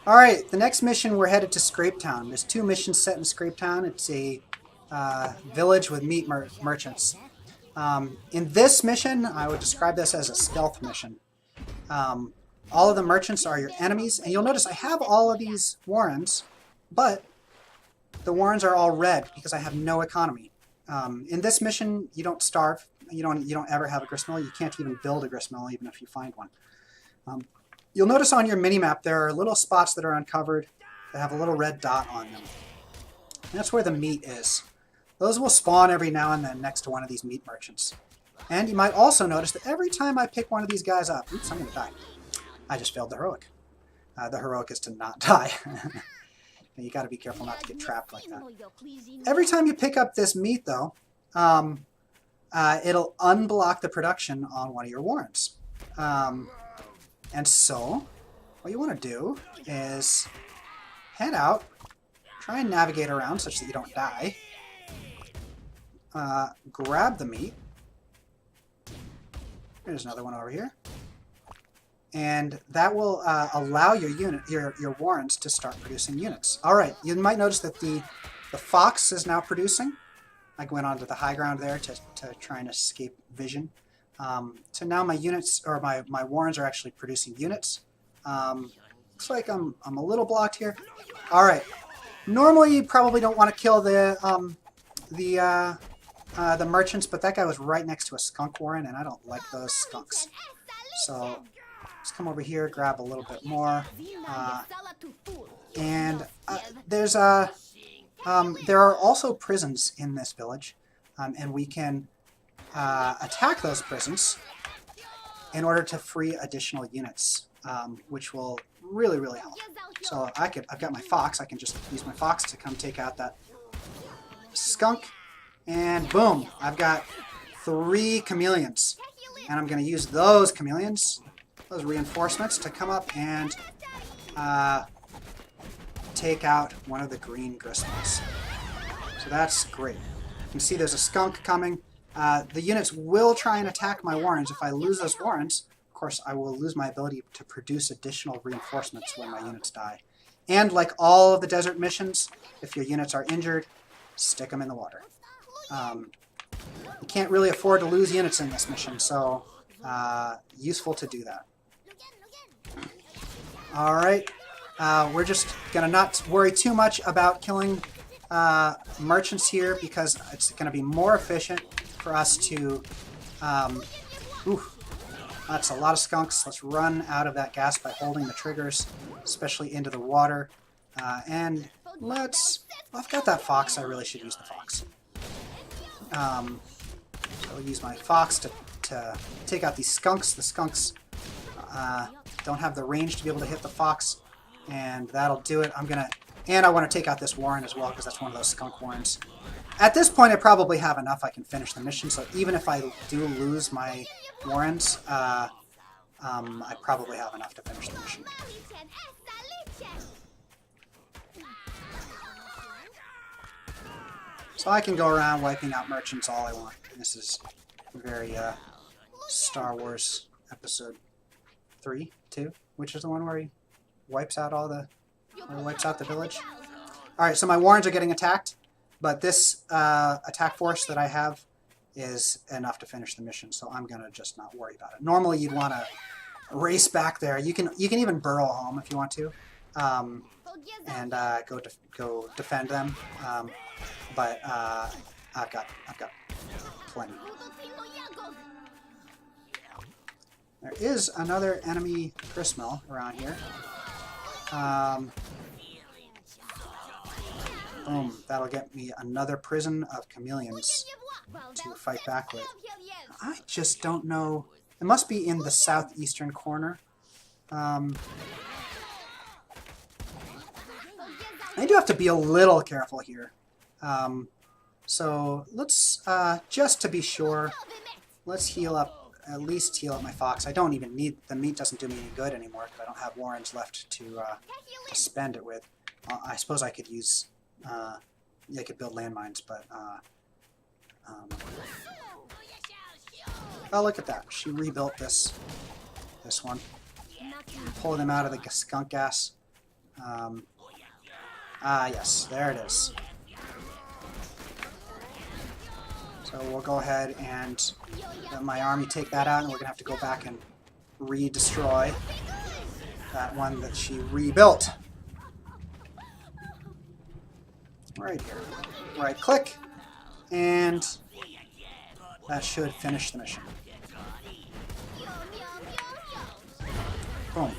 Alright, the next mission we're headed to Scrapetown. There's 2 missions set in Scrapetown. It's a village with meat merchants. In this mission, I would describe this as a stealth mission. All of the merchants are your enemies, and you'll notice I have all of these warrens, but the warrens are all red because I have no economy. In this mission, you don't starve. You don't ever have a gristmill. You can't even build a gristmill even if you find one. You'll notice on your minimap there are little spots that are uncovered that have a little red dot on them. And that's where the meat is. Those will spawn every now and then next to one of these meat merchants. And you might also notice that every time I pick one of these guys up... Oops, I'm going to die. I just failed the heroic. The heroic is to not die. You got to be careful not to get trapped like that. Every time you pick up this meat, though, it'll unblock the production on one of your warrens. And so, what you want to do is head out, try and navigate around such that you don't die, grab the meat. There's another one over here. And that will allow your warrens to start producing units. Alright, you might notice that the fox is now producing. I went onto the high ground there to try and escape vision. So now my units, or my warrens are actually producing units. Looks like I'm a little blocked here. Alright. Normally you probably don't want to kill the merchants, but that guy was right next to a skunk warren, and I don't like those skunks. So let's come over here, grab a little bit more. There are also prisons in this village, and we can attack those prisons in order to free additional units, which will really, really help. So I've got my fox. I can just use my fox to come take out that skunk, and boom! I've got 3 chameleons, and I'm going to use those chameleons, those reinforcements, to come up and take out one of the green gristmills. So that's great. You can see there's a skunk coming. The units will try and attack my warrens. If I lose those warrens, of course, I will lose my ability to produce additional reinforcements when my units die. And like all of the desert missions, if your units are injured, stick them in the water. You can't really afford to lose units in this mission, so useful to do that. Alright, we're just going to not worry too much about killing merchants here, because it's going to be more efficient for us to... that's a lot of skunks. Let's run out of that gas by holding the triggers, especially into the water. And let's... Well, I've got that fox. I really should use the fox. So I'll use my fox to take out these skunks. The skunks don't have the range to be able to hit the fox, and that'll do it. And I want to take out this warren as well, because that's one of those skunk warrens. At this point, I probably have enough. I can finish the mission, so even if I do lose my warrens, I probably have enough to finish the mission. So I can go around wiping out merchants all I want. This is very Star Wars Episode 3, 2, which is the one where he wipes out the village. Alright, so my warrens are getting attacked, but this attack force that I have is enough to finish the mission, so I'm gonna just not worry about it. Normally you'd want to race back there. You can even burrow home if you want to, and go defend them. But I've got plenty. There is another enemy gristmill around here. Boom, that'll get me another prison of chameleons to fight back with. I just don't know. It must be in the southeastern corner. I do have to be a little careful here. So let's, just to be sure, let's heal up, at least heal up my fox. I don't even need, the meat doesn't do me any good anymore because I don't have warrens left to spend it with. I suppose I could use, I could build landmines, but, oh, look at that. She rebuilt this one. Pull them out of the skunk gas. Yes, there it is. So we'll go ahead and let my army take that out, and we're going to have to go back and re-destroy that one that she rebuilt. Right here. Right-click, and that should finish the mission. Boom.